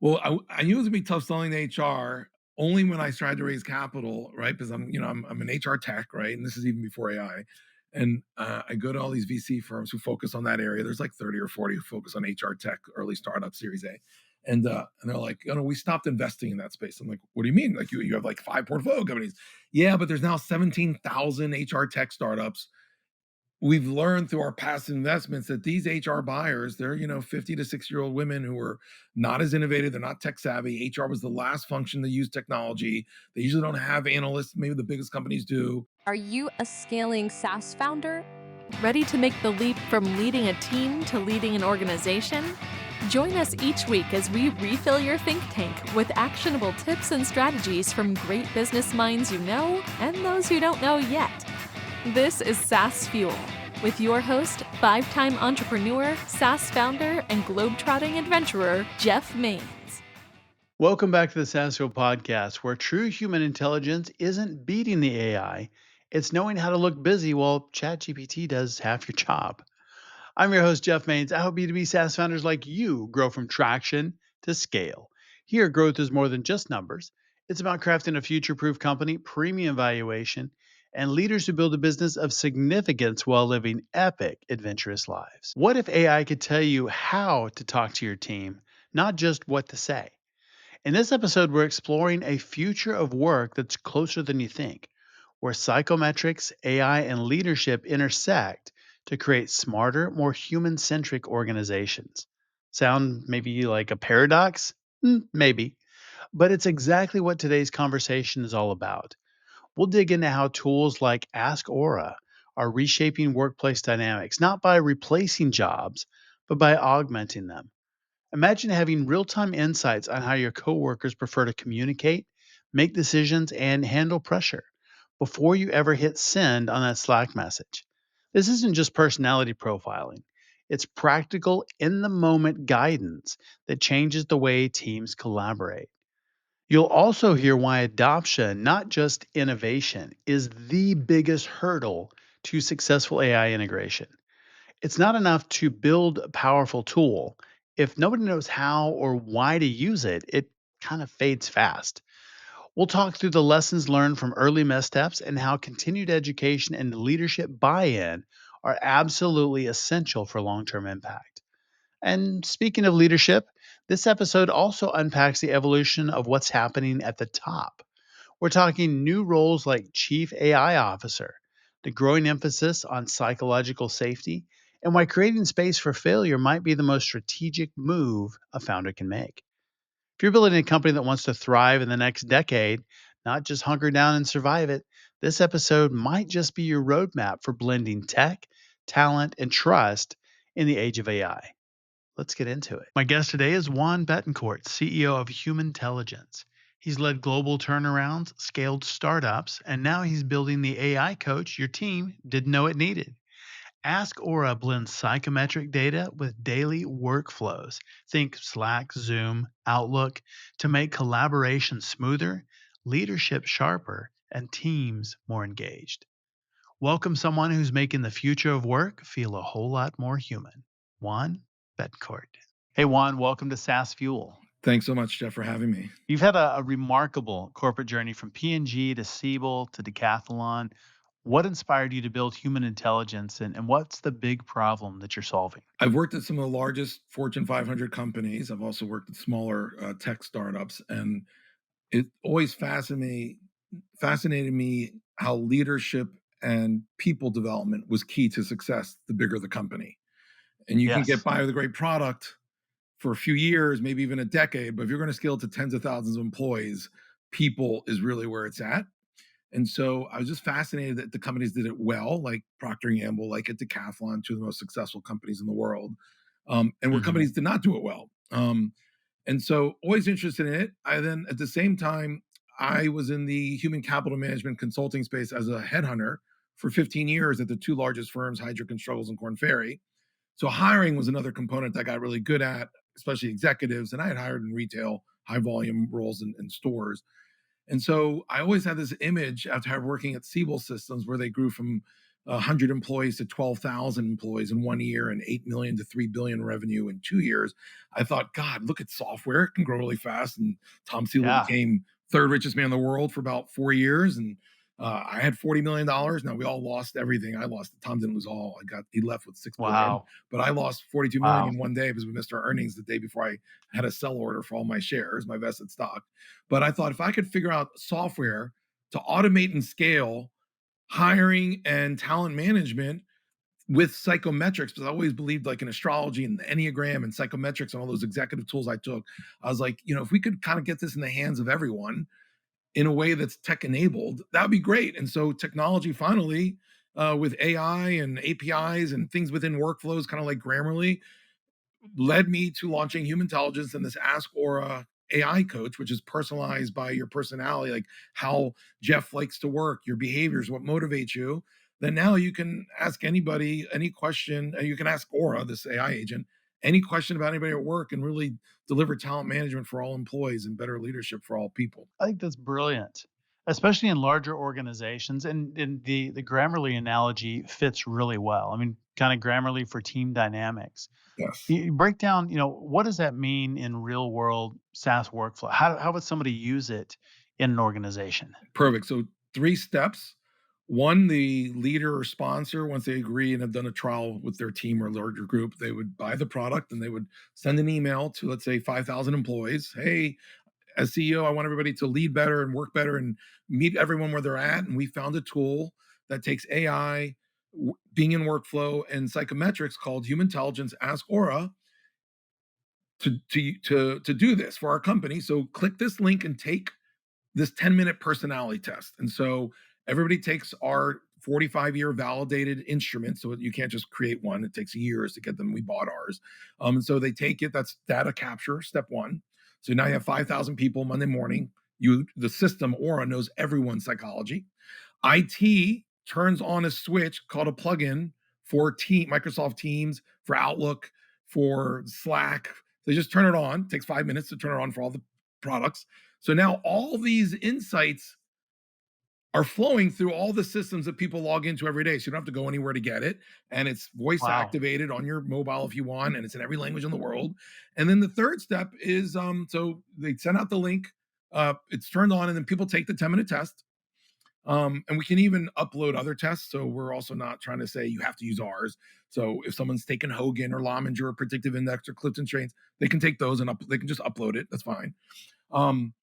Well, I knew it was gonna be tough selling to HR only when I tried to raise capital, right? Because I'm an HR tech, right? And this is even before AI. And I go to all these VC firms who focus on that area. There's like 30 or 40 who focus on HR tech, early startup, Series A. And they're like, we stopped investing in that space. I'm like, what do you mean? Like you have like 5 portfolio companies. Yeah, but there's now 17,000 HR tech startups. We've learned through our past investments that these HR buyers, they're, 50 to 60-year-old women who are not as innovative, they're not tech savvy. HR was the last function to use technology. They usually don't have analysts, maybe the biggest companies do. Are you a scaling SaaS founder? Ready to make the leap from leading a team to leading an organization? Join us each week as we refill your think tank with actionable tips and strategies from great business minds you know and those who don't know yet. This is SaaS Fuel with your host, 5-time entrepreneur, SaaS founder, and globetrotting adventurer, Jeff Maines. Welcome back to the SaaS Fuel podcast, where true human intelligence isn't beating the AI, it's knowing how to look busy while ChatGPT does half your job. I'm your host, Jeff Maines. I help B2B SaaS founders like you grow from traction to scale. Here, growth is more than just numbers. It's about crafting a future-proof company, premium valuation, and leaders who build a business of significance while living epic, adventurous lives. What if AI could tell you how to talk to your team, not just what to say? In this episode, we're exploring a future of work that's closer than you think, where psychometrics, AI, and leadership intersect to create smarter, more human centric organizations. Sound maybe like a paradox? Maybe. But it's exactly what today's conversation is all about. We'll dig into how tools like Ask Aura are reshaping workplace dynamics, not by replacing jobs, but by augmenting them. Imagine having real time insights on how your coworkers prefer to communicate, make decisions, and handle pressure before you ever hit send on that Slack message. This isn't just personality profiling, it's practical, in the moment guidance that changes the way teams collaborate. You'll also hear why adoption, not just innovation, is the biggest hurdle to successful AI integration. It's not enough to build a powerful tool. If nobody knows how or why to use it, it kind of fades fast. We'll talk through the lessons learned from early missteps and how continued education and leadership buy in are absolutely essential for long term impact. And speaking of leadership, this episode also unpacks the evolution of what's happening at the top. We're talking new roles like Chief AI Officer, the growing emphasis on psychological safety, and why creating space for failure might be the most strategic move a founder can make. If you're building a company that wants to thrive in the next decade, not just hunker down and survive it, this episode might just be your roadmap for blending tech, talent, and trust in the age of AI. Let's get into it. My guest today is Juan Betancourt, CEO of Humantelligence. He's led global turnarounds, scaled startups, and now he's building the AI coach your team didn't know it needed. Ask Aura blends psychometric data with daily workflows. Think Slack, Zoom, Outlook to make collaboration smoother, leadership sharper, and teams more engaged. Welcome someone who's making the future of work feel a whole lot more human. Juan Betancourt. Hey, Juan, welcome to SaaS Fuel. Thanks so much, Jeff, for having me. You've had a remarkable corporate journey from P&G to Siebel to Decathlon. What inspired you to build human intelligence, and what's the big problem that you're solving? I've worked at some of the largest Fortune 500 companies. I've also worked at smaller tech startups, and it always fascinated me how leadership and people development was key to success the bigger the company. And you can get Yes. by with a great product for a few years, maybe even a decade, but if you're going to scale to tens of thousands of employees, people is really where it's at. And so I was just fascinated that the companies did it well, like Procter and Gamble, like at Decathlon, two of the most successful companies in the world, and where Hmm. companies did not do it well. And so always interested in it. I then at the same time, I was in the human capital management consulting space as a headhunter for 15 years at the two largest firms, Heidrick and Struggles and Korn Ferry. So hiring was another component I got really good at, especially executives. And I had hired in retail, high volume roles in stores. And so I always had this image after working at Siebel Systems, where they grew from 100 employees to 12,000 employees in 1 year and 8 million to 3 billion revenue in 2 years. I thought, God, look at software. It can grow really fast. And Tom Siebel Yeah. became third richest man in the world for about 4 years. And I had $40 million. Now we all lost everything. I lost. Tom didn't lose all. He left with 6 billion, Wow. but I lost 42 million Wow. in one day because we missed our earnings the day before I had a sell order for all my shares, my vested stock. But I thought if I could figure out software to automate and scale hiring and talent management with psychometrics, because I always believed like in astrology and the Enneagram and psychometrics and all those executive tools I took, I was like, if we could kind of get this in the hands of everyone in a way that's tech enabled, that would be great. And so technology finally, with AI and APIs and things within workflows, kind of like Grammarly, led me to launching Humantelligence and this Ask Aura AI coach, which is personalized by your personality, like how Jeff likes to work, your behaviors, what motivates you. Then now you can ask anybody any question. You can ask Aura, this AI agent, any question about anybody at work and really deliver talent management for all employees and better leadership for all people. I think that's brilliant, especially in larger organizations. And the Grammarly analogy fits really well. I mean, kind of Grammarly for team dynamics. Yes. You break down, what does that mean in real world SaaS workflow? How would somebody use it in an organization? Perfect. So 3 steps. One, the leader or sponsor, once they agree and have done a trial with their team or larger group, they would buy the product and they would send an email to, let's say, 5,000 employees. Hey, as CEO, I want everybody to lead better and work better and meet everyone where they're at. And we found a tool that takes AI, being in workflow, and psychometrics called Humantelligence Ask Aura to do this for our company. So click this link and take this 10-minute personality test. And so everybody takes our 45-year validated instrument. So you can't just create one. It takes years to get them. We bought ours. And so they take it. That's data capture, step one. So now you have 5,000 people Monday morning. The system Aura knows everyone's psychology. IT turns on a switch called a plugin for Microsoft Teams, for Outlook, for Slack. They just turn it on. It takes 5 minutes to turn it on for all the products. So now all these insights are flowing through all the systems that people log into every day. So you don't have to go anywhere to get it. And it's voice Wow. activated on your mobile if you want, and it's in every language in the world. And then the third step is so they send out the link, it's turned on, and then people take the 10-minute test. And we can even upload other tests. So we're also not trying to say you have to use ours. So if someone's taken Hogan or Lominger or Predictive Index or Clifton Strains, they can take those and they can just upload it. That's fine. Um,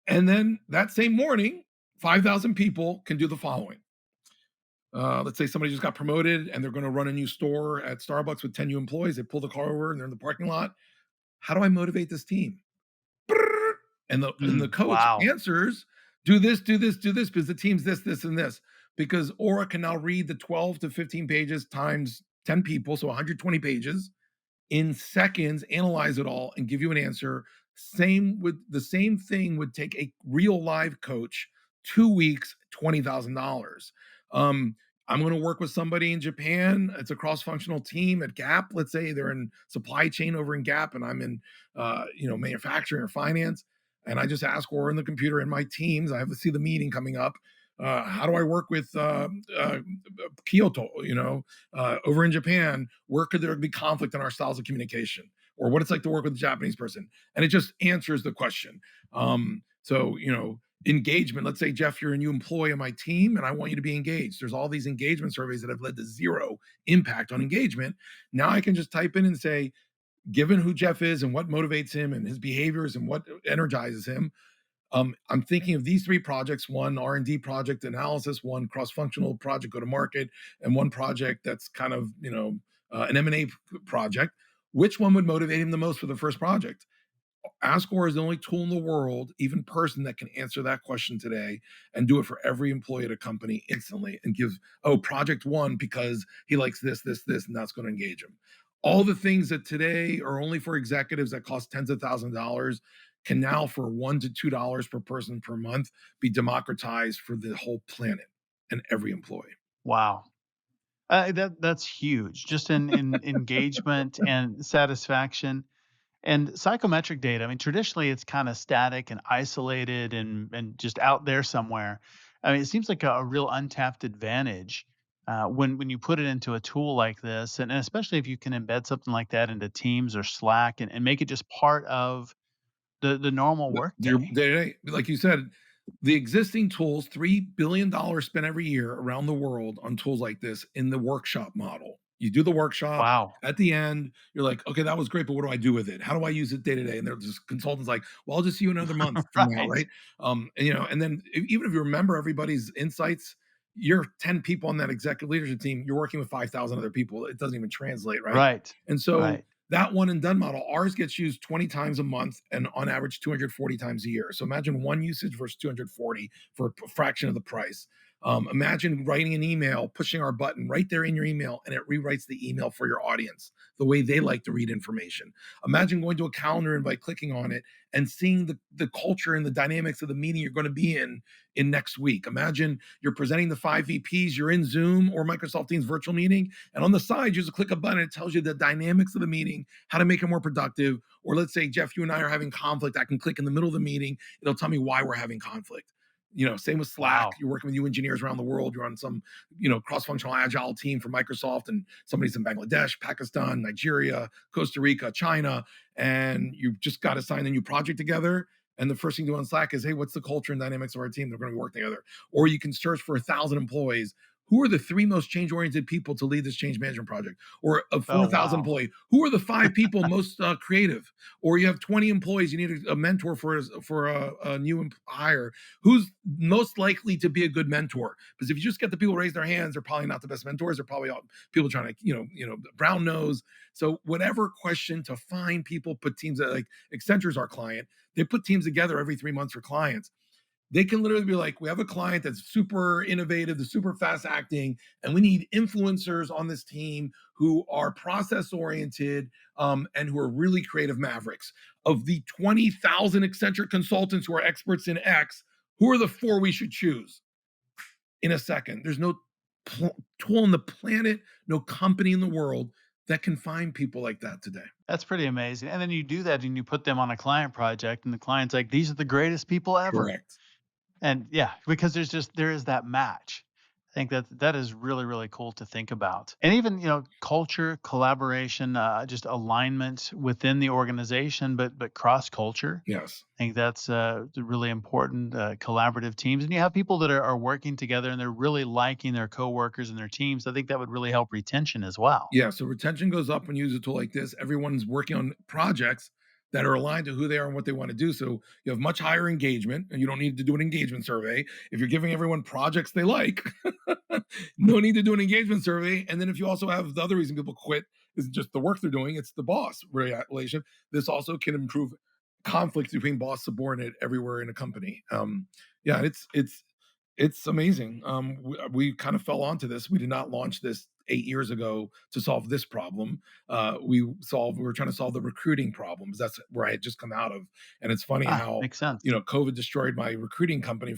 and then that same morning, 5,000 people can do the following. Let's say somebody just got promoted and they're going to run a new store at Starbucks with 10 new employees. They pull the car over and they're in the parking lot. How do I motivate this team? And the coach Wow. answers, do this, do this, do this, because the team's this, this, and this. Because Aura can now read the 12 to 15 pages times 10 people, so 120 pages in seconds, analyze it all, and give you an answer. The same thing would take a real live coach 2 weeks, $20,000. I'm going to work with somebody in Japan. It's a cross-functional team at Gap. Let's say they're in supply chain over in Gap, and I'm in, manufacturing or finance. And I just ask Aura in the computer in my teams. I have to see the meeting coming up. How do I work with Kyoto? Over in Japan, where could there be conflict in our styles of communication, or what it's like to work with a Japanese person? And it just answers the question. So engagement. Let's say, Jeff, you're a new employee on my team, and I want you to be engaged. There's all these engagement surveys that have led to zero impact on engagement. Now I can just type in and say, given who Jeff is and what motivates him and his behaviors and what energizes him, I'm thinking of these 3 projects: one R&D project analysis, one cross-functional project go to market, and one project that's kind of an M&A project. Which one would motivate him the most for the first project? Ascor is the only tool in the world, even person, that can answer that question today and do it for every employee at a company instantly and give, project one because he likes this, this, this, and that's going to engage him. All the things that today are only for executives that cost tens of thousands of dollars can now, for $1 to $2 per person per month, be democratized for the whole planet and every employee. Wow. That's huge. Just in engagement and satisfaction and psychometric data. I mean, traditionally it's kind of static and isolated and just out there somewhere. I mean, it seems like a real untapped advantage when you put it into a tool like this, and especially if you can embed something like that into Teams or Slack and make it just part of the normal Your workday. day-to-day, like you said, the existing tools, $3 billion spent every year around the world on tools like this in the workshop model. You do the workshop. Wow. At the end, you're like, "Okay, that was great, but what do I do with it? How do I use it day to day?" And they're just consultants like, "Well, I'll just see you another month from now," Right. right? And then even if you remember everybody's insights, you're 10 people on that executive leadership team, you're working with 5,000 other people. It doesn't even translate, right? Right. And so Right. that one and done model, ours gets used 20 times a month and on average 240 times a year. So imagine one usage versus 240 for a fraction of the price. Imagine writing an email, pushing our button right there in your email, and it rewrites the email for your audience the way they like to read information. Imagine going to a calendar invite, clicking on it, and seeing the culture and the dynamics of the meeting you're going to be in next week. Imagine you're presenting the 5 VPs, you're in Zoom or Microsoft Teams virtual meeting, and on the side, you just click a button, it tells you the dynamics of the meeting, how to make it more productive. Or let's say, Jeff, you and I are having conflict. I can click in the middle of the meeting, it'll tell me why we're having conflict. Same with Slack. Wow. You're working with you engineers around the world. You're on some, cross-functional agile team for Microsoft, and somebody's in Bangladesh, Pakistan, Nigeria, Costa Rica, China, and you've just got to sign a new project together. And the first thing you do on Slack is, hey, what's the culture and dynamics of our team? They're going to be working together. Or you can search for 1,000 employees. Who are the three most change-oriented people to lead this change management project? Or of Oh, 4,000 wow. employees, who are the five people most creative? Or you have 20 employees, you need a mentor for a new hire. Who's most likely to be a good mentor? Because if you just get the people to raise their hands, they're probably not the best mentors. They're probably all people trying to, brown nose. So whatever question to find people, put teams that like Accenture's our client. They put teams together every 3 months for clients. They can literally be like, we have a client that's super innovative, the super fast acting, and we need influencers on this team who are process oriented, and who are really creative mavericks. Of the 20,000 eccentric consultants who are experts in X, who are the four we should choose? In a second. There's no tool on the planet, no company in the world that can find people like that today. That's pretty amazing. And then you do that and you put them on a client project, and the client's like, these are the greatest people ever. Correct. And yeah, because there is that match. I think that is really, really cool to think about. And even, culture, collaboration, just alignment within the organization, but cross culture. Yes. I think that's really important. Collaborative teams, and you have people that are working together and they're really liking their coworkers and their teams. I think that would really help retention as well. Yeah, so retention goes up when you use a tool like this. Everyone's working on projects that are aligned to who they are and what they want to do. So you have much higher engagement, and you don't need to do an engagement survey. If you're giving everyone projects they like, no need to do an engagement survey. And then if you also have the other reason people quit is just the work they're doing, it's the boss relation. This also can improve conflict between boss subordinate everywhere in a company. Yeah, it's amazing. We kind of fell onto this. We did not launch this 8 years ago to solve this problem. We were trying to solve the recruiting problems. That's where I had just come out of. And it's funny Ah, how, makes sense. COVID destroyed my recruiting company.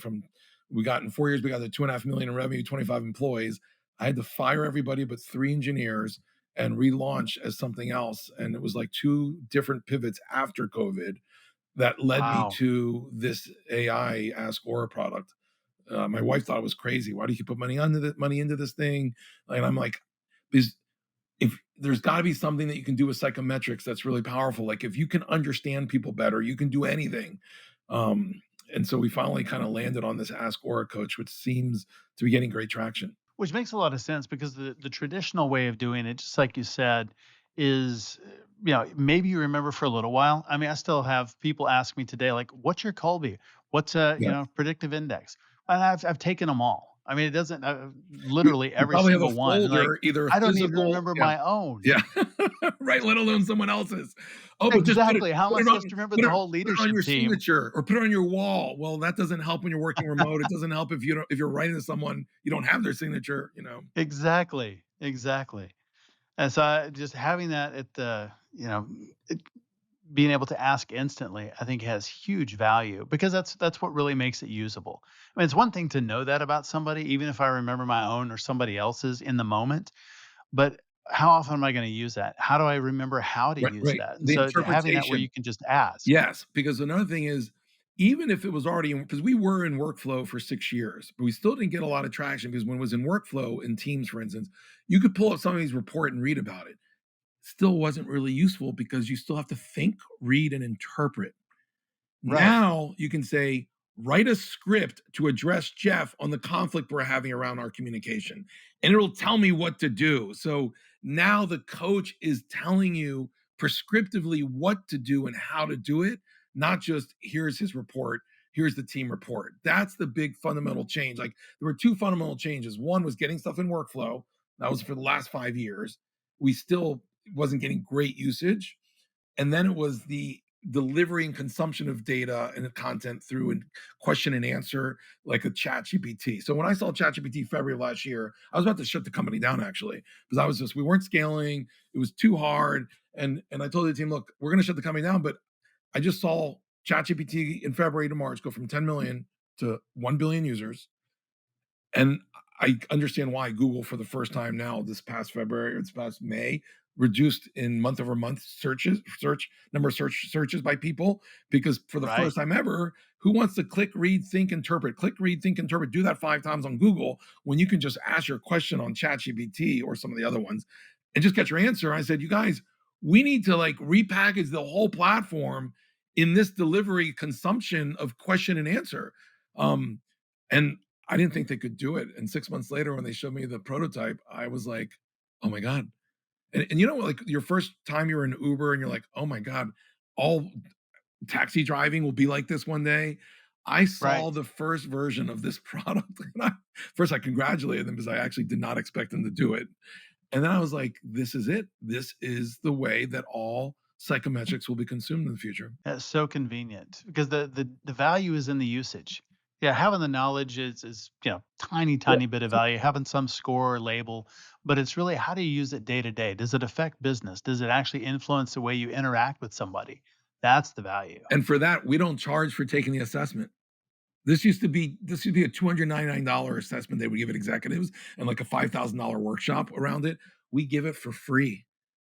We got in 4 years, we got to 2.5 million in revenue, 25 employees. I had to fire everybody but three engineers and relaunch as something else. And it was like two different pivots after COVID that led me Wow. to this AI Ask Aura product. My wife thought it was crazy. Why do you put money into this thing? And I'm like, because if there's got to be something that you can do with psychometrics that's really powerful. Like if you can understand people better, you can do anything. And so we finally kind of landed on this Ask Aura coach, which seems to be getting great traction. Which makes a lot of sense because the traditional way of doing it, just like you said, is maybe you remember for a little while. I mean, I still have people ask me today, like, "What's your Colby? What's a Yeah. predictive index?" And I've taken them all. I mean, it doesn't You, literally you every probably have a single one. And like, folder, either I don't even physical, remember yeah, my own. yeah, right, let alone someone else's. Oh, but just Exactly. How am I put it supposed on to remember put the it whole put it on leadership your team? signature or put it on your wall. Well, that doesn't help when you're working remote. It doesn't help if you're writing to someone, you don't have their signature. Exactly. Exactly. And so just having that at the, being able to ask instantly, I think has huge value because that's what really makes it usable. I mean, it's one thing to know that about somebody, even if I remember my own or somebody else's in the moment, but how often am I going to use that? How do I remember how to Right, use right. that? And The so having that where interpretation. you can just ask. Yes, because another thing is even if it was already in, because we were in workflow for 6 years, but we still didn't get a lot of traction because when it was in workflow in Teams, for instance, you could pull up somebody's report and read about it. Still wasn't really useful because you still have to think, read, and interpret. Right. Now you can say, write a script to address Jeff on the conflict we're having around our communication, and it'll tell me what to do. So now the coach is telling you prescriptively what to do and how to do it, not just here's his report, here's the team report. That's the big fundamental change. Like there were two fundamental changes. One was getting stuff in workflow. That was for the last 5 years. We still wasn't getting great usage, and then it was the delivery and consumption of data and content through a question and answer like a chat gpt. So when I saw chat gpt February of last year, I was about to shut the company down actually, because we weren't scaling, it was too hard. And I told the team, look, we're going to shut the company down, but I just saw chat gpt in February to March go from 10 million to 1 billion users. And I understand why Google, for the first time now, this past February or this past May, reduced in month over month search number of searches by people, because for the Right. first time ever, who wants to click, read, think, interpret, click, read, think, interpret, do that 5 times on Google when you can just ask your question on ChatGPT or some of the other ones and just get your answer? I said, you guys, we need to like repackage the whole platform in this delivery consumption of question and answer. Um, and I didn't think they could do it. And 6 months later, when they showed me the prototype, I was like, oh my God. And you know, like your first time you're in Uber and you're like, oh my God, all taxi driving will be like this one day. I Right. saw the first version of this product. And first, I congratulated them because I actually did not expect them to do it. And then I was like, this is it. This is the way that all psychometrics will be consumed in the future. That's so convenient because the value is in the usage. Yeah, having the knowledge is tiny Yeah. tiny bit of value. Having some score or label, but it's really how do you use it day to day? Does it affect business? Does it actually influence the way you interact with somebody? That's the value. And for that, we don't charge for taking the assessment. This used to be a $299 assessment they would give it executives and like a $5,000 workshop around it. We give it for free.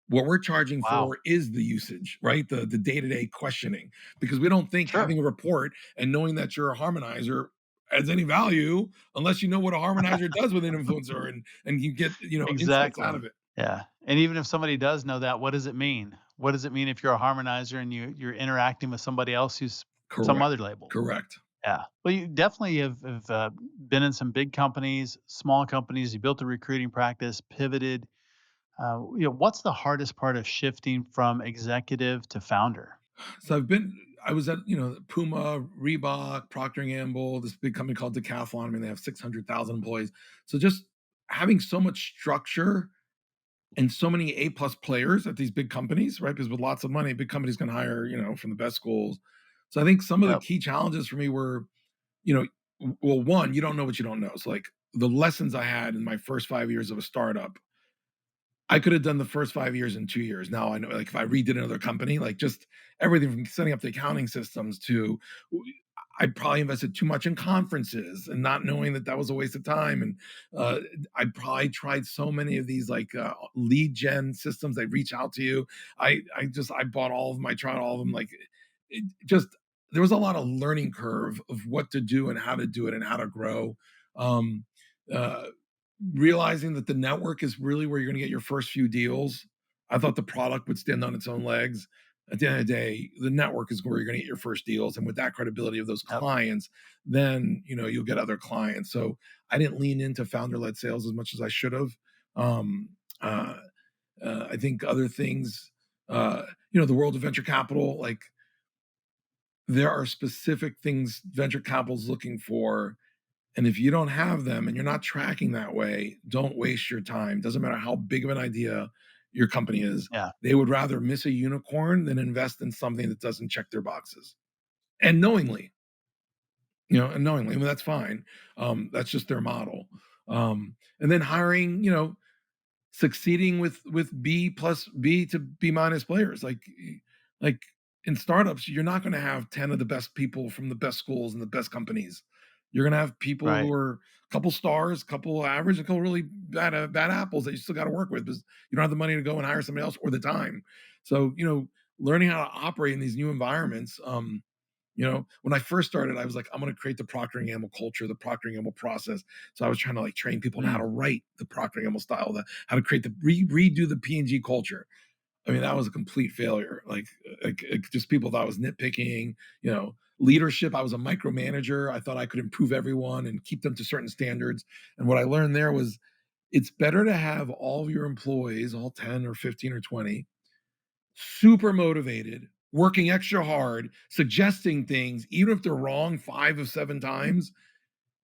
What we're charging Wow. for is the usage, right? The day-to-day questioning, because we don't think Sure. having a report and knowing that you're a harmonizer adds any value unless you know what a harmonizer does with an influencer and you get, insights out of Exactly. it. Yeah. And even if somebody does know that, what does it mean? What does it mean if you're a harmonizer and you're interacting with somebody else who's some Correct. other label? Correct. Yeah. Well, you definitely have been in some big companies, small companies. You built a recruiting practice, pivoted. What's the hardest part of shifting from executive to founder? So I was at, Puma, Reebok, Procter and Gamble, this big company called Decathlon. I mean, they have 600,000 employees. So just having so much structure and so many A plus players at these big companies, right? Because with lots of money, big companies can hire, from the best schools. So I think some of the Yep. key challenges for me were, you know, well, one, you don't know what you don't know. So like the lessons I had in my first 5 years of a startup, I could have done the first 5 years in 2 years. Now I know, like if I redid another company, like just everything from setting up the accounting systems to, I probably invested too much in conferences and not knowing that that was a waste of time. And uh, I probably tried so many of these like lead gen systems that reach out to you. I bought all of them. I tried all of them. Like it just there was a lot of learning curve of what to do and how to do it and how to grow. Um, uh, Realizing that the network is really where you're going to get your first few deals. I thought the product would stand on its own legs. At the end of the day, the network is where you're going to get your first deals, and with that credibility of those Yep. clients, then you'll get other clients. So I didn't lean into founder-led sales as much as I should have. Um, uh, I think other things, the world of venture capital, like there are specific things venture capital is looking for, and if you don't have them and you're not tracking that way, don't waste your time. Doesn't matter how big of an idea your company is. Yeah. They would rather miss a unicorn than invest in something that doesn't check their boxes. And knowingly, I mean, that's fine. That's just their model. And then hiring, succeeding with B plus B to B minus players. Like in startups, you're not going to have 10 of the best people from the best schools and the best companies. You're going to have people who Right. are a couple stars, a couple average, a couple really bad apples that you still got to work with because you don't have the money to go and hire somebody else or the time. So, learning how to operate in these new environments, When I first started, I was like, I'm going to create the Procter and Gamble culture, the Procter and Gamble process. So I was trying to like train people on how to Mm, write the Procter and Gamble style, how to create redo the P&G culture. I mean, that was a complete failure. Just people thought I was nitpicking. Leadership. I was a micromanager. I thought I could improve everyone and keep them to certain standards. And what I learned there was, it's better to have all of your employees, all 10 or 15 or 20, super motivated, working extra hard, suggesting things, even if they're wrong 5 of 7 times.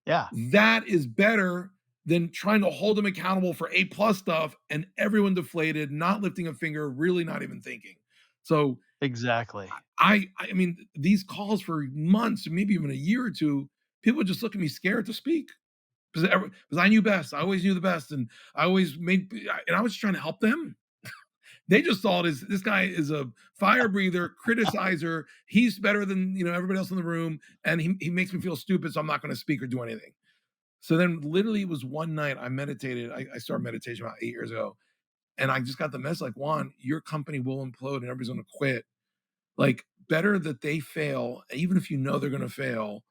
yeah, That is better than trying to hold them accountable for A+ stuff and everyone deflated, not lifting a finger, really not even thinking. So exactly. I mean, these calls for months, maybe even a year or two, people would just look at me scared to speak because I knew best. I always knew the best, and I always made, and I was trying to help them. They just saw it as this guy is a fire breather, criticizer. He's better than everybody else in the room, and he makes me feel stupid, so I'm not going to speak or do anything. So then, literally, it was one night I meditated. I started meditation about 8 years ago, and I just got the message like, Juan, your company will implode and everybody's going to quit. Like, better that they fail, even if you know they're going to fail,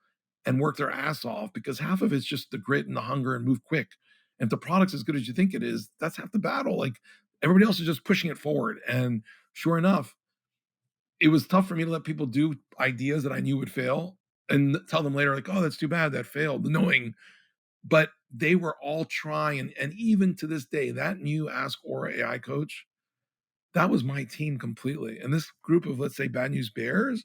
and work their ass off, because half of it's just the grit and the hunger and move quick. And if the product's as good as you think it is, that's half the battle. Like, everybody else is just pushing it forward. And sure enough, it was tough for me to let people do ideas that I knew would fail and tell them later, like, oh, that's too bad that failed, knowing, but they were all trying. And even to this day, that new Ask Aura AI coach, that was my team completely. And this group of, let's say, Bad News Bears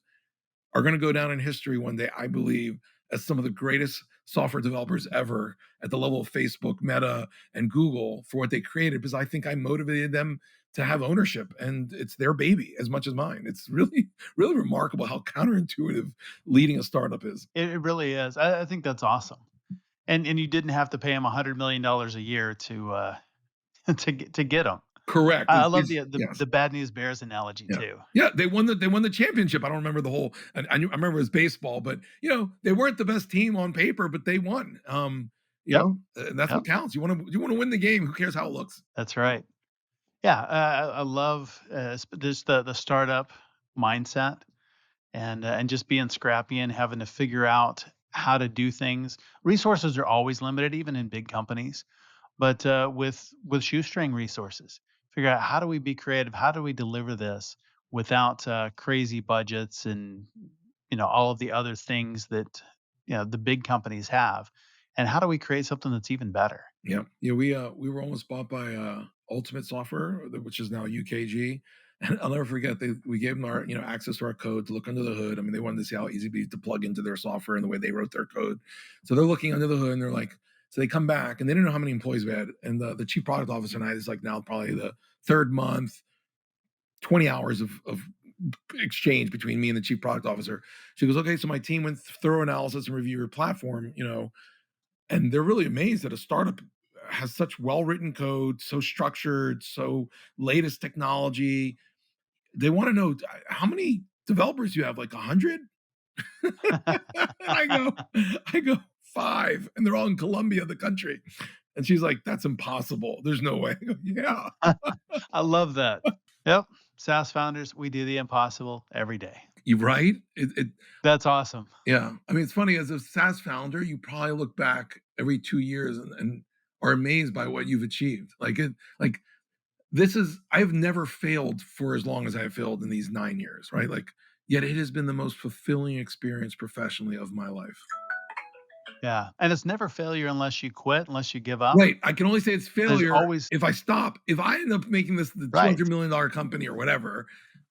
are going to go down in history one day, I believe, as some of the greatest software developers ever at the level of Facebook, Meta, and Google for what they created, because I think I motivated them to have ownership, and it's their baby as much as mine. It's really, really remarkable how counterintuitive leading a startup is. It really is. I think that's awesome. And you didn't have to pay him $100 million a year to get them. Correct. I love the Yes. the bad news bears analogy Yeah. too. Yeah, they won the championship. I don't remember the whole. I remember it was baseball, but they weren't the best team on paper, but they won. Yep, And that's yep, what counts. You want to win the game. Who cares how it looks? that's right. Yeah, I love just the startup mindset and just being scrappy and having to figure out how to do things. Resources are always limited, even in big companies. But with shoestring resources, figure out how do we be creative? How do we deliver this without crazy budgets and all of the other things that the big companies have, and how do we create something that's even better? Yeah. Yeah, we were almost bought by Ultimate Software, which is now UKG. And I'll never forget, we gave them our access to our code to look under the hood. I mean, they wanted to see how easy it'd be to plug into their software and the way they wrote their code. So they're looking under the hood and they're like, so they come back and they didn't know how many employees we had. And the chief product officer and I, is like now probably the third month, 20 hours of exchange between me and the chief product officer. She goes, okay, so my team went thorough analysis and review your platform, and they're really amazed that a startup has such well-written code, so structured, so latest technology. They want to know, how many developers you have, like 100? I go 5, and they're all in Colombia, the country. And she's like, that's impossible. There's no way. I go, yeah. I love that. Yep, SaaS founders, we do the impossible every day. You right? It That's awesome. Yeah. I mean, it's funny, as a SaaS founder, you probably look back every 2 years and are amazed by what you've achieved. Like this is, I've never failed for as long as I have failed in these 9 years, right? Like, yet it has been the most fulfilling experience professionally of my life. Yeah, and it's never failure unless you quit, unless you give up. Right. I can only say it's There's failure always if I stop. If I end up making this the right. $200 million company or whatever,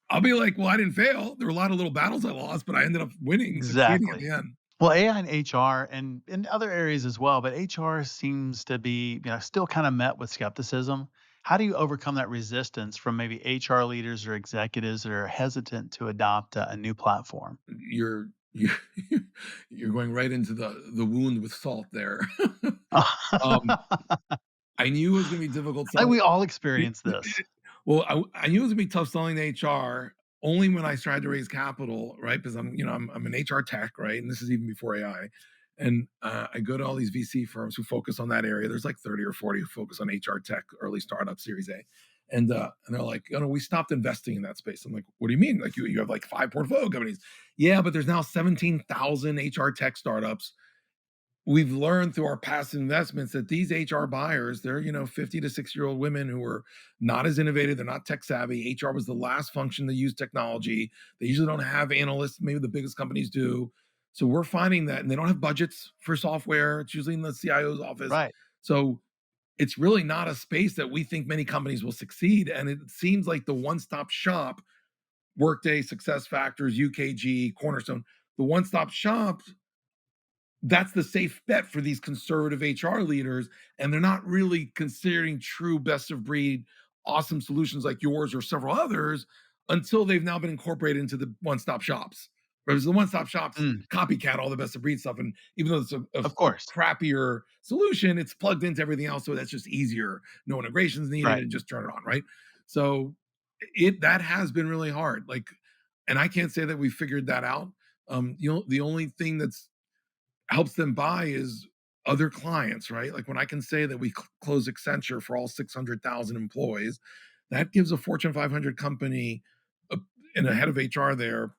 I'll be like, well, I didn't fail. There were a lot of little battles I lost, but I ended up winning, succeeding at Exactly. the end. Well, AI and HR and in other areas as well, but HR seems to be, still kind of met with skepticism. How do you overcome that resistance from maybe HR leaders or executives that are hesitant to adopt a new platform? You're you're going right into the wound with salt there. Um, I knew it was gonna be difficult I think selling. we all experience this. Well, I knew it was gonna be tough selling to HR only when I started to raise capital, right? Because I'm an HR tech, right? And this is even before AI. And I go to all these VC firms who focus on that area. There's like 30 or 40 who focus on HR tech, early startup, Series A. And they're like, oh no, we stopped investing in that space. I'm like, what do you mean? Like you have like 5 portfolio companies. Yeah, but there's now 17,000 HR tech startups. We've learned through our past investments that these HR buyers, they're, 50 to 60-year-old women who are not as innovative, they're not tech savvy. HR was the last function to use technology. They usually don't have analysts, maybe the biggest companies do. So we're finding that, and they don't have budgets for software. It's usually in the CIO's office. Right. So it's really not a space that we think many companies will succeed. And it seems like the one-stop shop, Workday, Success Factors, UKG, Cornerstone, the one-stop shop, that's the safe bet for these conservative HR leaders. And they're not really considering true best of breed, awesome solutions like yours or several others until they've now been incorporated into the one stop shops. Whereas the one stop shops Mm, copycat all the best of breed stuff. And even though it's of a course. crappier solution, it's plugged into everything else. So that's just easier. No integrations needed Right. and just turn it on. Right. So that has been really hard. Like, and I can't say that we figured that out. The only thing that's helps them buy is other clients, right? Like when I can say that we close Accenture for all 600,000 employees, that gives a Fortune 500 company uh, and a head of HR there,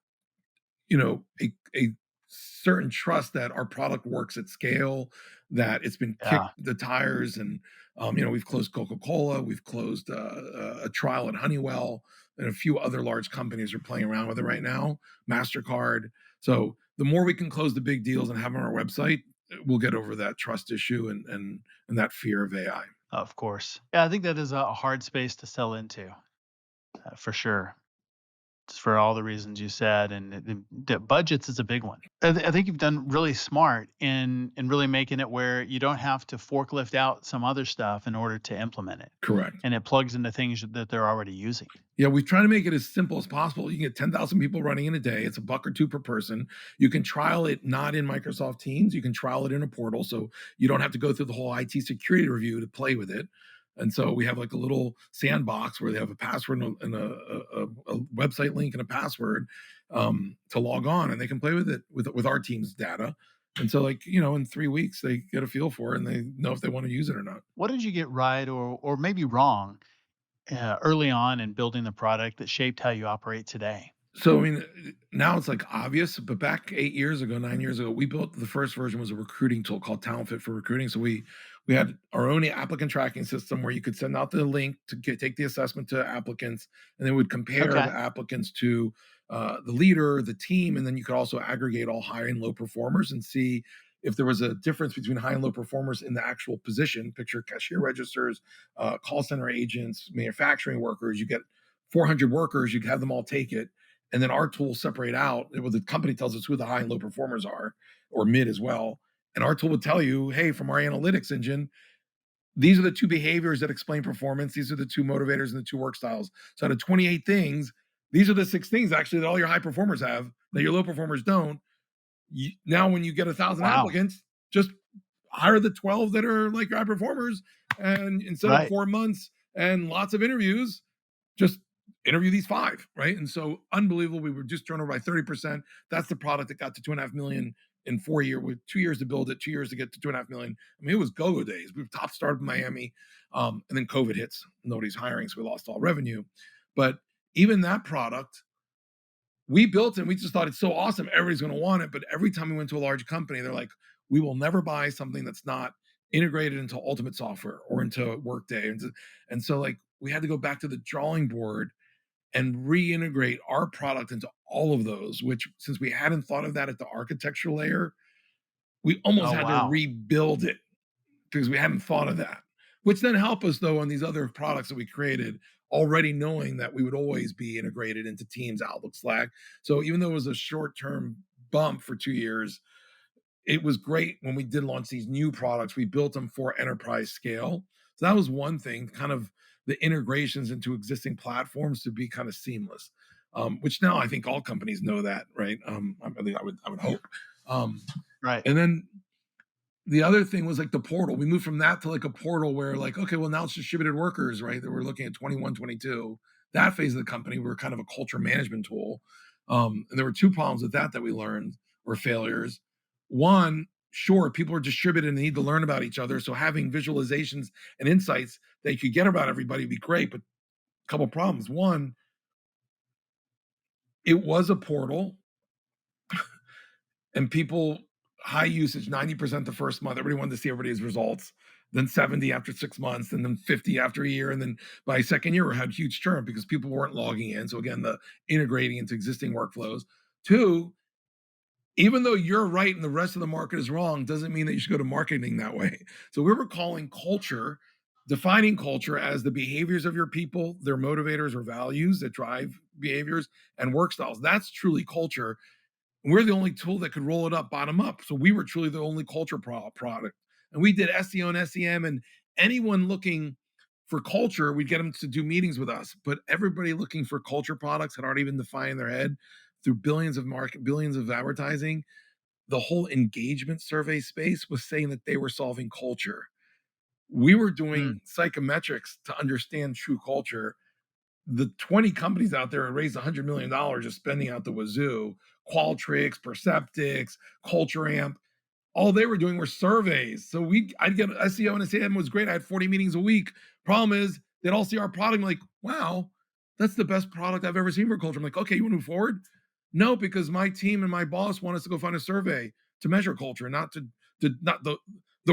a certain trust that our product works at scale, that it's been kicked Yeah. the tires, and we've closed Coca-Cola, we've closed a trial at Honeywell, and a few other large companies are playing around with it right now, Mastercard. So the more we can close the big deals and have them on our website, we'll get over that trust issue and that fear of AI. Of course. Yeah, I think that is a hard space to sell into, for sure. Just for all the reasons you said, and the budgets is a big one. I think you've done really smart in really making it where you don't have to forklift out some other stuff in order to implement it, Correct. and it plugs into things that they're already using. Yeah, we try to make it as simple as possible. You can get 10,000 people running in a day. It's a buck or two per person. You can trial it not in Microsoft Teams. You can trial it in a portal. So you don't have to go through the whole IT security review to play with it. And so we have like a little sandbox where they have a password and a website link and a password to log on, and they can play with it with our team's data. And so, like, in 3 weeks, they get a feel for it and they know if they want to use it or not. What did you get right or maybe wrong early on in building the product that shaped how you operate today? So, I mean, now it's like obvious, but back 8 years ago, 9 years ago, we built the first version was a recruiting tool called TalentFit for recruiting. So we had our own applicant tracking system where you could send out the link to take the assessment to applicants, and then would compare the Okay. applicants to the leader, the team, and then you could also aggregate all high and low performers and see if there was a difference between high and low performers in the actual position. Picture cashier registers, call center agents, manufacturing workers. You get 400 workers, you could have them all take it, and then our tools separate out. Well, the company tells us who the high and low performers are, or mid as well. And our tool would tell you, hey, from our analytics engine, these are the 2 behaviors that explain performance. These are the 2 motivators and the 2 work styles. So out of 28 things, these are the 6 things actually that all your high performers have that your low performers don't. Now, when you get 1,000 Wow. applicants, just hire the 12 that are like your high performers. And instead of Right. 4 months and lots of interviews, just interview these 5, right? And so unbelievable. We reduced turnover by 30%. That's the product that got to 2.5 million in 4 years, with 2 years to build it, 2 years to get to 2.5 million. I mean, it was go-go days. We were top startup in Miami. And then COVID hits. Nobody's hiring, so we lost all revenue. But even that product, we built it and we just thought it's so awesome. Everybody's going to want it. But every time we went to a large company, they're like, we will never buy something that's not integrated into Ultimate Software or into Workday. And so, like, we had to go back to the drawing board and reintegrate our product into all of those, which, since we hadn't thought of that at the architecture layer, we almost Oh, had to wow. rebuild it because we hadn't thought of that, which then helped us though on these other products that we created, already knowing that we would always be integrated into Teams, Outlook, Slack. So even though it was a short-term bump for 2 years, it was great when we did launch these new products. We built them for enterprise scale. So that was one thing, kind of the integrations into existing platforms to be kind of seamless, which now I think all companies know that, right? I would hope. Um, Right. and then the other thing was like the portal. We moved from that to like a portal where, like, okay, well, now it's distributed workers, right? That we're looking at 21, 22. That phase of the company, we were kind of a culture management tool. And there were 2 problems with that we learned were failures. One, sure, people are distributed and they need to learn about each other. So having visualizations and insights that you could get about everybody would be great. But couple problems. One, it was a portal and people high usage 90% the first month. Everybody wanted to see everybody's results, then 70 after 6 months, and then 50 after a year. And then by second year, we had huge churn because people weren't logging in. So again, the integrating into existing workflows. Two, even though you're right and the rest of the market is wrong, doesn't mean that you should go to marketing that way. So we were calling culture, defining culture as the behaviors of your people, their motivators or values that drive behaviors and work styles. That's truly culture. We're the only tool that could roll it up bottom up. So we were truly the only culture product. And we did SEO and SEM, and anyone looking for culture, we'd get them to do meetings with us. But everybody looking for culture products had already been defined in their head through billions of advertising. The whole engagement survey space was saying that they were solving culture. We were Mm, doing psychometrics to understand true culture. The 20 companies out there raised $100 million just spending out the wazoo. Qualtrics, Perceptics, Culture Amp, all they were doing were surveys. So I'd get SEO and SEM was great. I had 40 meetings a week. Problem is, they'd all see our product and like, wow, that's the best product I've ever seen for culture. I'm like, okay, you want to move forward? No, because my team and my boss want us to go find a survey to measure culture, not not the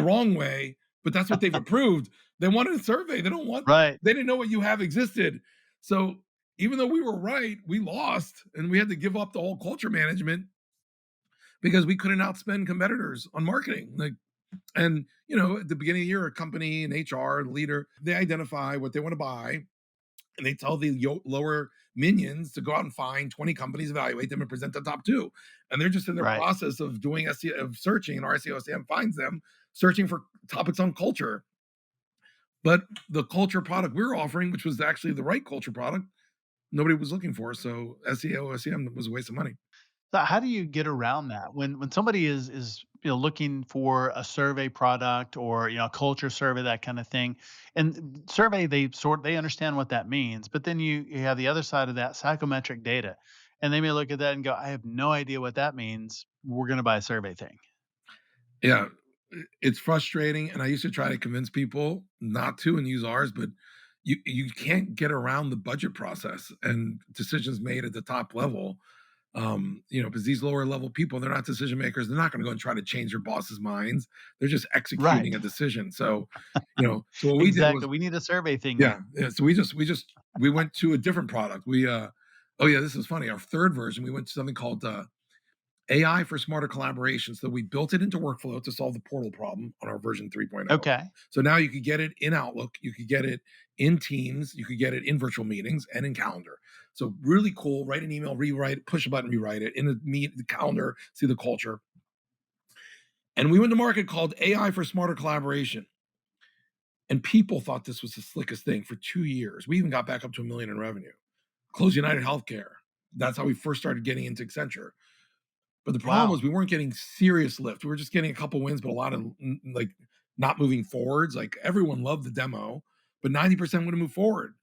wrong way, but that's what they've approved. They wanted a survey. right. They didn't know what you have existed. So even though we were right, we lost and we had to give up the whole culture management because we couldn't outspend competitors on marketing. Like, and at the beginning of the year, a company, an HR leader, they identify what they want to buy, and they tell the lower minions to go out and find 20 companies, evaluate them, and present the top two. And they're just in the Right. process of doing SEO, of searching, and our SEO SEM finds them searching for topics on culture. But the culture product we're offering, which was actually the right culture product, nobody was looking for. So SEO SEM was a waste of money. So how do you get around that when somebody is looking for a survey product or a culture survey, that kind of thing, and survey, they understand what that means, but then you have the other side of that, psychometric data, and they may look at that and go, I have no idea what that means. We're going to buy a survey thing. Yeah, it's frustrating, and I used to try to convince people not to and use ours, but you can't get around the budget process and decisions made at the top level. Because these lower level people, they're not decision makers. They're not going to go and try to change their bosses' minds. They're just executing Right. a decision. So, so what we did Exactly. was, We need a survey yeah, thingy. yeah. So we went to a different product. Oh yeah, this is funny. Our third version, we went to something called AI for smarter collaboration. So we built it into workflow to solve the portal problem on our version 3.0. Okay. So now you could get it in Outlook, you could get it in Teams, you could get it in virtual meetings and in Calendar. So really cool. Write an email, rewrite it, push a button, rewrite it in the calendar, see the culture. And we went to market called AI for smarter collaboration. And people thought this was the slickest thing for 2 years. We even got back up to 1 million in revenue. Close United Healthcare. That's how we first started getting into Accenture. But the problem Wow. was we weren't getting serious lift. We were just getting a couple wins, but a lot of like not moving forwards. Like everyone loved the demo, but 90% wouldn't move forward.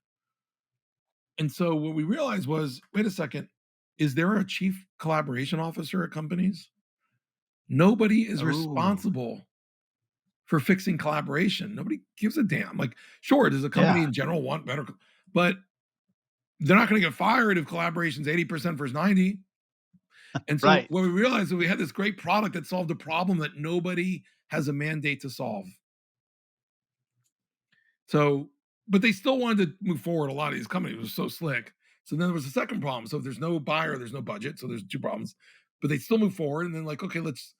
And so what we realized was, wait a second, is there a chief collaboration officer at companies? Nobody is Oh, responsible for fixing collaboration. Nobody gives a damn. Like, sure, does a company yeah. in general want better, but they're not going to get fired if collaboration's 80% versus 90. And so Right. what we realized is we had this great product that solved a problem that nobody has a mandate to solve. So, but they still wanted to move forward. A lot of these companies were so slick. So then there was a second problem. So if there's no buyer, there's no budget. So there's two problems. But they still move forward. And then like, okay, let's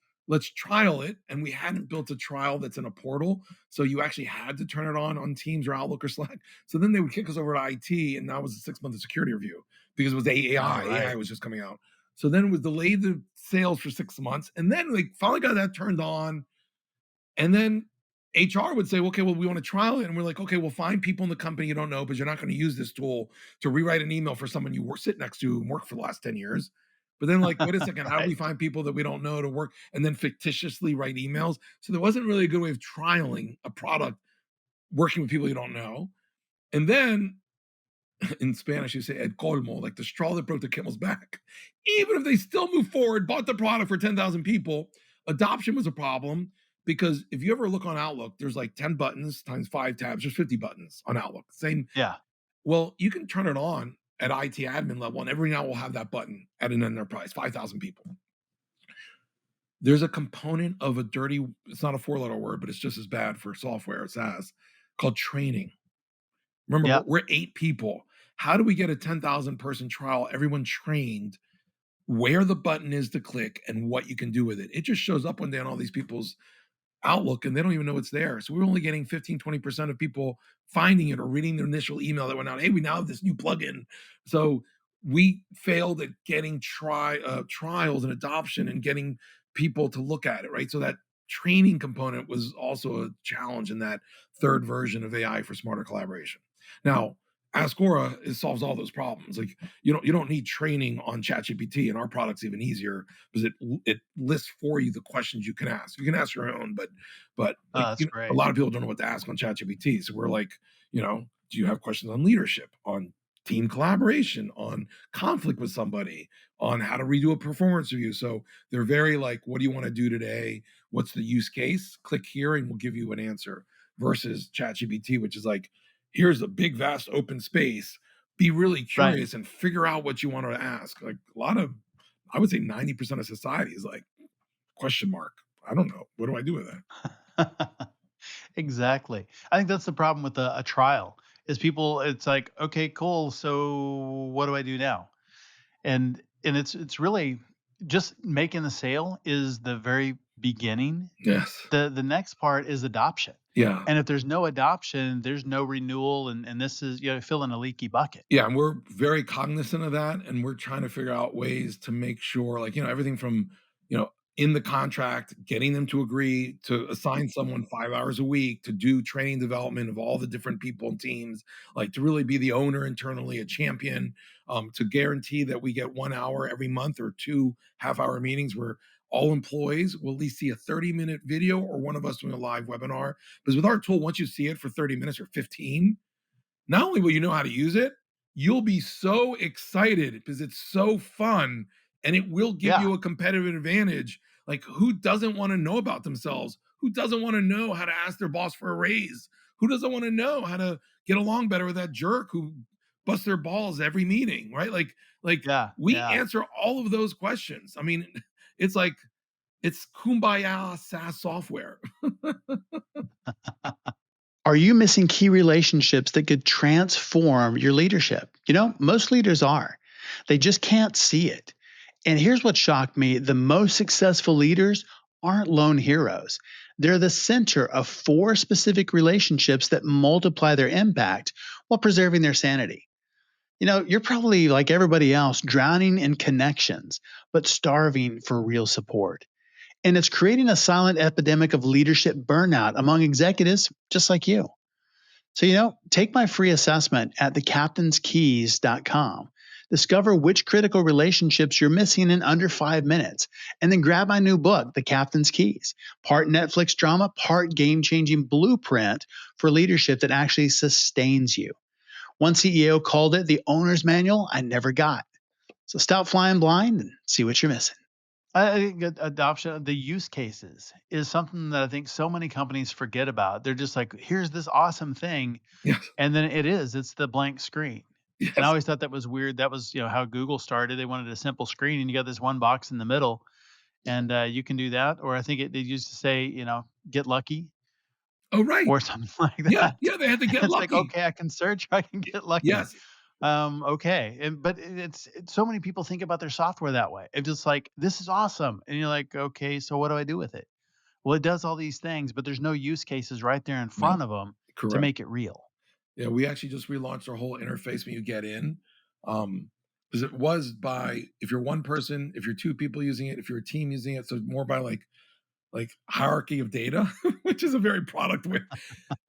trial it. And we hadn't built a trial that's in a portal. So you actually had to turn it on Teams or Outlook or Slack. So then they would kick us over to IT, and that was a 6 month security review because it was All AI. AI right. was just coming out. So then it was delayed the sales for 6 months. And then like finally got that turned on. And then HR would say, okay, well, we want to trial it. And we're like, okay, we'll find people in the company you don't know, but you're not going to use this tool to rewrite an email for someone you sit next to and work for the last 10 years. But then, like, wait a second, how do we Right. find people that we don't know to work and then fictitiously write emails? So there wasn't really a good way of trialing a product working with people you don't know. And then in Spanish, you say el colmo, like the straw that broke the camel's back. Even if they still move forward, bought the product for 10,000 people, adoption was a problem because if you ever look on Outlook, there's like 10 buttons times 5 tabs, there's 50 buttons on Outlook. Same. Yeah. Well, you can turn it on at IT admin level, and every now will have that button at an enterprise, 5,000 people. There's a component of a dirty, it's not a four-letter word, but it's just as bad for software, SaaS, called training. Remember, Yeah. we're 8 people. How do we get a 10,000 person trial, everyone trained, where the button is to click and what you can do with it? It just shows up one day on all these people's Outlook and they don't even know it's there. So we're only getting 15-20% of people finding it or reading the initial email that went out. Hey, we now have this new plugin. So we failed at getting trials and adoption and getting people to look at it, right? So that training component was also a challenge in that third version of AI for smarter collaboration. Now, Ascora solves all those problems. Like you don't need training on ChatGPT, and our product's even easier because it lists for you the questions you can ask. You can ask your own, but Oh, like that's a great. lot of people don't know what to ask on ChatGPT. So we're like, do you have questions on leadership, on team collaboration, on conflict with somebody, on how to redo a performance review? So they're very like, what do you want to do today? What's the use case? Click here and we'll give you an answer. Versus ChatGPT, which is like, here's a big, vast open space. Be really Right. curious and figure out what you want to ask. Like a lot of, I would say 90% of society is like, question mark. I don't know. What do I do with that? Exactly. I think that's the problem with a trial is people, it's like, okay, cool. So what do I do now? And it's really just making the sale is the very beginning. Yes. The next part is adoption. Yeah. And if there's no adoption, there's no renewal, and this is, filling a leaky bucket. Yeah, and we're very cognizant of that, and we're trying to figure out ways to make sure, like, everything from, in the contract, getting them to agree to assign someone 5 hours a week to do training development of all the different people and teams, like, to really be the owner internally, a champion, to guarantee that we get 1 hour every month or 2 half-hour meetings where all employees will at least see a 30-minute video or one of us doing a live webinar. Because with our tool, once you see it for 30 minutes or 15, not only will you know how to use it, you'll be so excited because it's so fun and it will give Yeah. you a competitive advantage. Like, who doesn't want to know about themselves? Who doesn't want to know how to ask their boss for a raise? Who doesn't want to know how to get along better with that jerk who busts their balls every meeting, right? Like Yeah. we Yeah. answer all of those questions. I mean, it's like it's kumbaya SaaS software. Are you missing key relationships that could transform your leadership? Most leaders are. They just can't see it. And here's what shocked me: the most successful leaders aren't lone heroes. They're the center of four specific relationships that multiply their impact while preserving their sanity. You're probably like everybody else, drowning in connections, but starving for real support. And it's creating a silent epidemic of leadership burnout among executives just like you. So, take my free assessment at thecaptainskeys.com. Discover which critical relationships you're missing in under 5 minutes, and then grab my new book, The Captain's Keys, part Netflix drama, part game changing blueprint for leadership that actually sustains you. One CEO called it the owner's manual I never got. So stop flying blind and see what you're missing. I think adoption, the use cases is something that I think so many companies forget about. They're just like, here's this awesome thing. Yes. And then it's the blank screen. And I Yes. always thought that was weird. That was, how Google started. They wanted a simple screen and you got this one box in the middle and you can do that. Or I think they used to say, get lucky Oh, right. or something like Yeah. that. Yeah. They had to get It's like, lucky. okay, I can search, I can get lucky. Yes. Okay. But it's so many people think about their software that way. It's just like, this is awesome. And you're like, okay, so what do I do with it? Well, it does all these things, but there's no use cases right there in No. front of them to Correct. make it real. Yeah, we actually just relaunched our whole interface when you get in. Because it was by if you're one person, if you're two people using it, if you're a team using it, so more by like hierarchy of data, which is a very product way.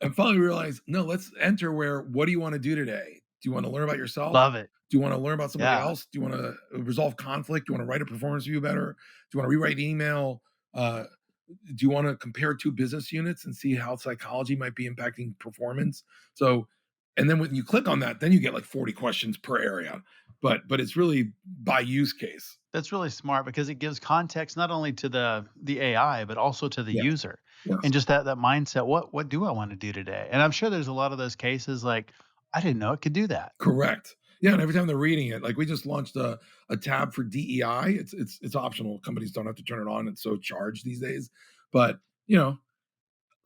And finally realized, no, let's enter where what do you want to do today? Do you want to learn about yourself? Love it. Do you want to learn about somebody Yeah. else? Do you want to resolve conflict? Do you want to write a performance review better? Do you want to rewrite an email? Do you want to compare two business units and see how psychology might be impacting performance? So, and then when you click on that, then you get like 40 questions per area. But it's really by use case. That's really smart because it gives context not only to the AI, but also to the Yeah. user Yes. and just that mindset. What do I want to do today? And I'm sure there's a lot of those cases like, I didn't know it could do that. Correct. Yeah, and every time they're reading it, like we just launched a tab for DEI. It's optional. Companies don't have to turn it on. It's so charged these days. But you know,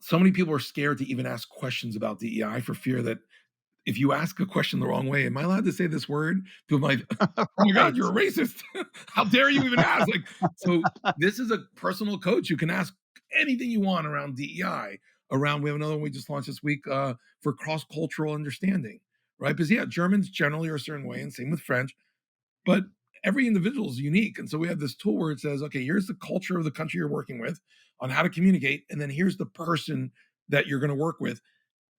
so many people are scared to even ask questions about DEI for fear that if you ask a question the wrong way, am I allowed to say this word? People might, oh my God, Right. you're a racist. How dare you even ask? Like, so this is a personal coach. You can ask anything you want around DEI. Around, we have another one we just launched this week for cross-cultural understanding, right? Because yeah, Germans generally are a certain way, and same with French, but every individual is unique. And so we have this tool where it says, okay, here's the culture of the country you're working with on how to communicate, and then here's the person that you're going to work with.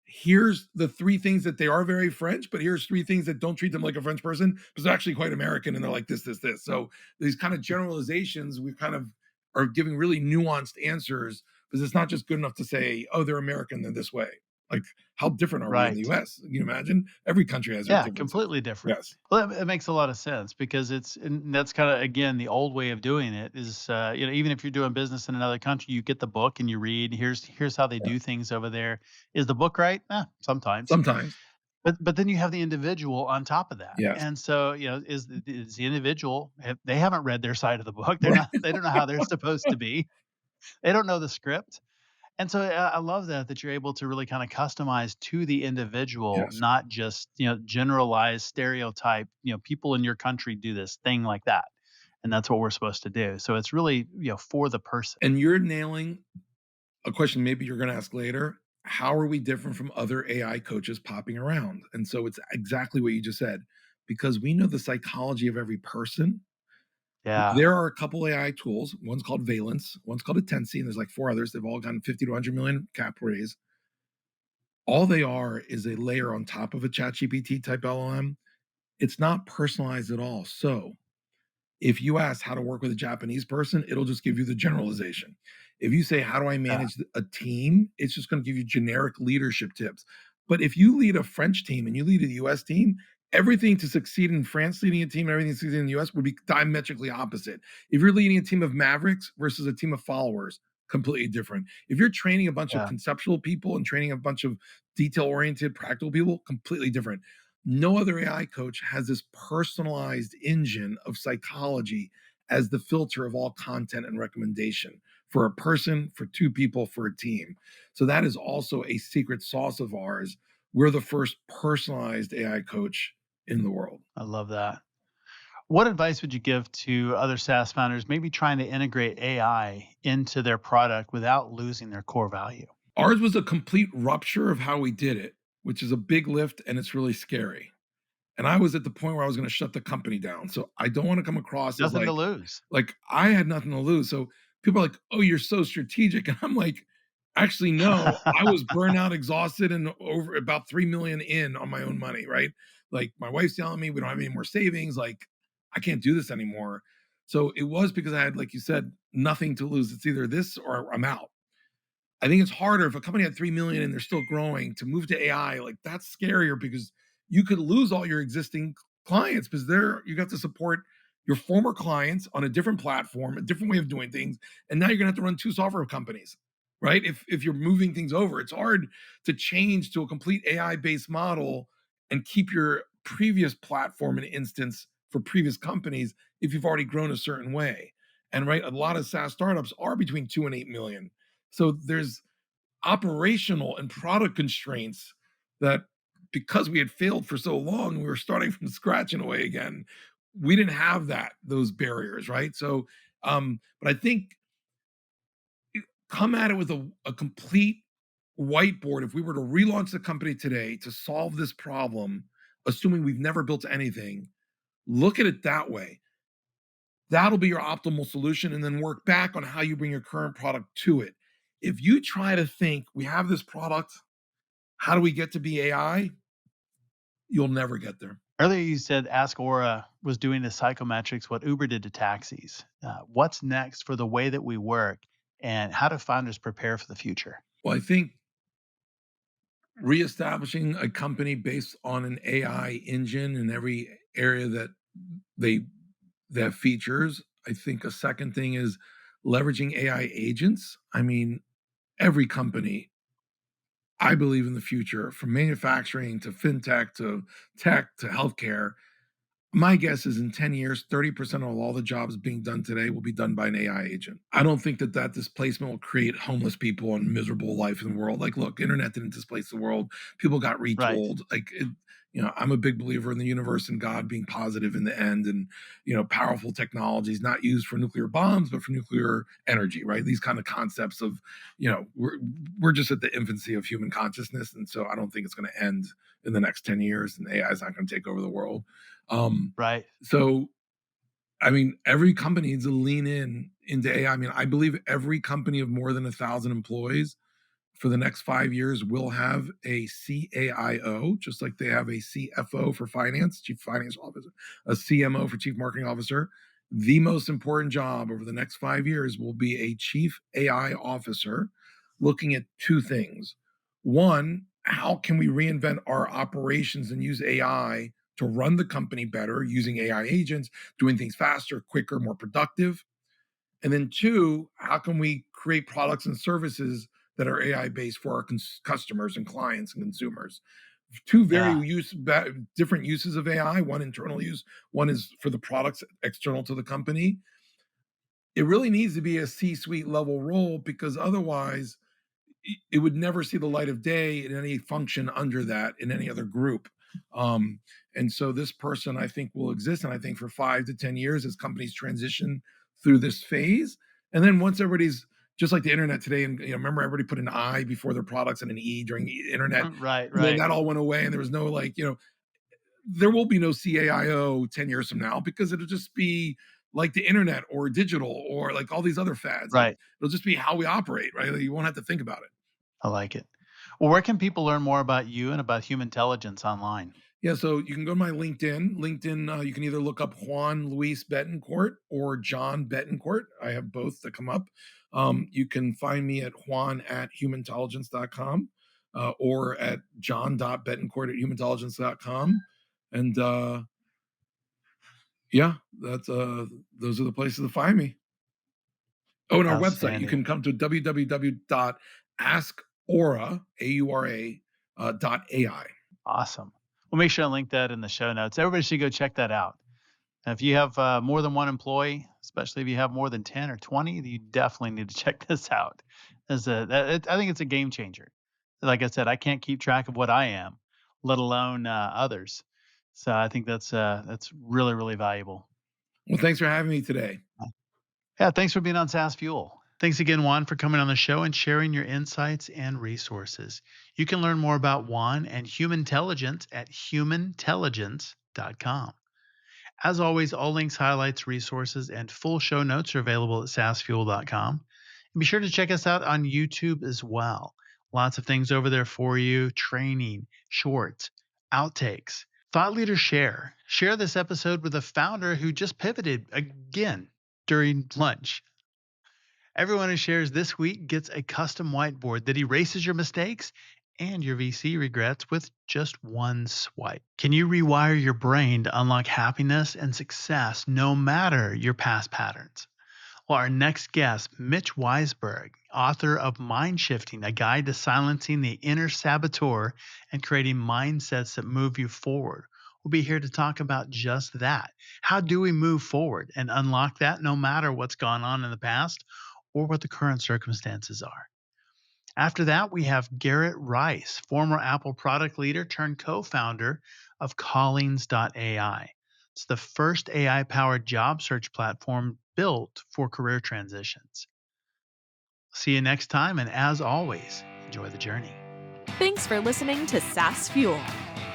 Here's the three things that they are very French, but here's three things that don't treat them like a French person because they're actually quite American and they're like this, this, this. So these kind of generalizations, we kind of are giving really nuanced answers because it's not just good enough to say, oh, they're American, they're this way. Like, how different are we in the Right. US? Can you imagine? Every country has their Yeah, differences. completely different. Yes. Well, that makes a lot of sense because and that's kind of again the old way of doing it is even if you're doing business in another country, you get the book and you read. Here's how they Yeah. do things over there. Is the book right? Sometimes. Sometimes. But then you have the individual on top of that, Yes. and so is the individual they haven't read their side of the book. Right. They don't know how they're supposed to be. They don't know the script. And so I love that you're able to really kinda customize to the individual, Yes. not just, generalize, stereotype, people in your country do this thing like that, and that's what we're supposed to do. So it's really, for the person. And you're nailing a question maybe you're going to ask later. How are we different from other AI coaches popping around? And so it's exactly what you just said. Because we know the psychology of every person. Yeah, There are a couple AI tools. One's called Valence, one's called Attensi, and there's like four others. They've all gotten 50 to 100 million cap raise. All they are is a layer on top of a ChatGPT type LLM. It's not personalized at all. So if you ask how to work with a Japanese person, it'll just give you the generalization. If you say, how do I yeah, manage a team? It's just going to give you generic leadership tips. But if you lead a French team and you lead a US team, everything to succeed in France leading a team and everything to succeed in the US would be diametrically opposite. If you're leading a team of mavericks versus a team of followers, completely different. If you're training a bunch of yeah. conceptual people and training a bunch of detail oriented, practical people, completely different. No other AI coach has this personalized engine of psychology as the filter of all content and recommendation for a person, for two people, for a team. So that is also a secret sauce of ours. We're the first personalized AI coach in the world. I love that. What advice would you give to other SaaS founders maybe trying to integrate AI into their product without losing their core value? Ours was a complete rupture of how we did it, which is a big lift and it's really scary. And I was at the point where I was going to shut the company down. So I don't want to come across as Nothing to lose. like I had nothing to lose. So people are like, "Oh, you're so strategic." And I'm like, "Actually no, I was burnt out, exhausted and over about 3 million in on my own money, right? Like my wife's telling me we don't have any more savings, like I can't do this anymore." So it was because I had, like you said, nothing to lose. It's either this or I'm out. I think it's harder if a company had 3 million and they're still growing to move to AI, like that's scarier because you could lose all your existing clients because they're you got to support your former clients on a different platform, a different way of doing things, and now you're going to have to run two software companies, right? If you're moving things over, it's hard to change to a complete AI based model and keep your previous platform and instance for previous companies if you've already grown a certain way. And right, a lot of SaaS startups are between 2 and 8 million. So there's operational and product constraints that because we had failed for so long, we were starting from scratch in a way again. We didn't have those barriers, right? So, but I think come at it with a complete whiteboard. If we were to relaunch the company today to solve this problem, assuming we've never built anything, look at it that way. That'll be your optimal solution, and then work back on how you bring your current product to it. If you try to think, we have this product, how do we get to be AI? You'll never get there. Earlier, you said Ask Aura was doing the psychometrics, what Uber did to taxis. What's next for the way that we work, and how do founders prepare for the future? Well, I think reestablishing a company based on an AI engine in every area they that features. I think a second thing is leveraging AI agents. I mean, every company I believe in the future, from manufacturing to fintech to tech to healthcare. My guess is in 10 years, 30% of all the jobs being done today will be done by an AI agent. I don't think that displacement will create homeless people and miserable life in the world. Like, look, internet didn't displace the world. People got Right. retooled. I'm a big believer in the universe and God being positive in the end, and powerful technologies not used for nuclear bombs but for nuclear energy, right? These kind of concepts of, we're just at the infancy of human consciousness, and so I don't think it's going to end in the next 10 years, and AI is not going to take over the world. Right. So I mean, every company needs to lean into AI. I mean, I believe every company of more than 1,000 employees for the next 5 years will have a CAIO, just like they have a CFO for finance, chief finance officer, a CMO for chief marketing officer. The most important job over the next 5 years will be a chief AI officer, looking at two things. One, how can we reinvent our operations and use AI to run the company better using AI agents, doing things faster, quicker, more productive? And then two, how can we create products and services that are AI based for our customers and clients and consumers? Two very Yeah. different uses of AI. One internal use, one is for the products external to the company. It really needs to be a C-suite level role, because otherwise it would never see the light of day in any function under that in any other group. Um, and so this person, I think, will exist. And I think for 5 to 10 years, as companies transition through this phase, and then once everybody's just like the internet today, and remember everybody put an I before their products and an E during the internet, Right. and then Right. that all went away, and there was no there will be no CAIO 10 years from now, because it'll just be like the internet or digital or like all these other fads. Right. It'll just be how we operate, right? You won't have to think about it. I like it. Well, where can people learn more about you and about Humantelligence online? Yeah, so you can go to my LinkedIn. LinkedIn, you can either look up Juan Luis Betancourt or John Betancourt. I have both that come up. You can find me at Juan at humantelligence.com, or at john.betancourt at humantelligence.com. And yeah, that's those are the places to find me. Oh, and our website, you Outstanding. can come to www.askaura.ai. Awesome. We'll make sure I link that in the show notes. Everybody should go check that out. And if you have more than one employee, especially if you have more than 10 or 20, you definitely need to check this out. I think it's a game changer. Like I said, I can't keep track of what I am, let alone others. So I think that's really, really valuable. Well, thanks for having me today. Yeah, thanks for being on SaaS Fuel. Thanks again, Juan, for coming on the show and sharing your insights and resources. You can learn more about Juan and Humantelligence at humantelligence.com. As always, all links, highlights, resources, and full show notes are available at saasfuel.com. And be sure to check us out on YouTube as well. Lots of things over there for you: training, shorts, outtakes. Thought leaders share. Share this episode with a founder who just pivoted again during lunch. Everyone who shares this week gets a custom whiteboard that erases your mistakes and your VC regrets with just one swipe. Can you rewire your brain to unlock happiness and success no matter your past patterns? Well, our next guest, Mitch Weisberg, author of Mind Shifting, a guide to silencing the inner saboteur and creating mindsets that move you forward, will be here to talk about just that. How do we move forward and unlock that no matter what's gone on in the past or what the current circumstances are? After that, we have Garrett Rice, former Apple product leader turned co-founder of Callings.ai. It's the first AI-powered job search platform built for career transitions. See you next time, and as always, enjoy the journey. Thanks for listening to SaaS Fuel.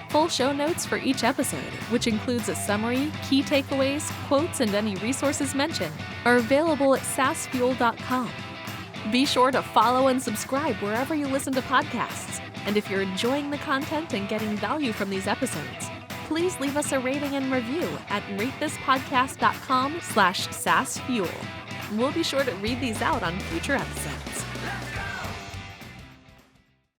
Full show notes for each episode, which includes a summary, key takeaways, quotes, and any resources mentioned, are available at saasfuel.com. Be sure to follow and subscribe wherever you listen to podcasts. And if you're enjoying the content and getting value from these episodes, please leave us a rating and review at ratethispodcast.com/SaaSfuel. We'll be sure to read these out on future episodes.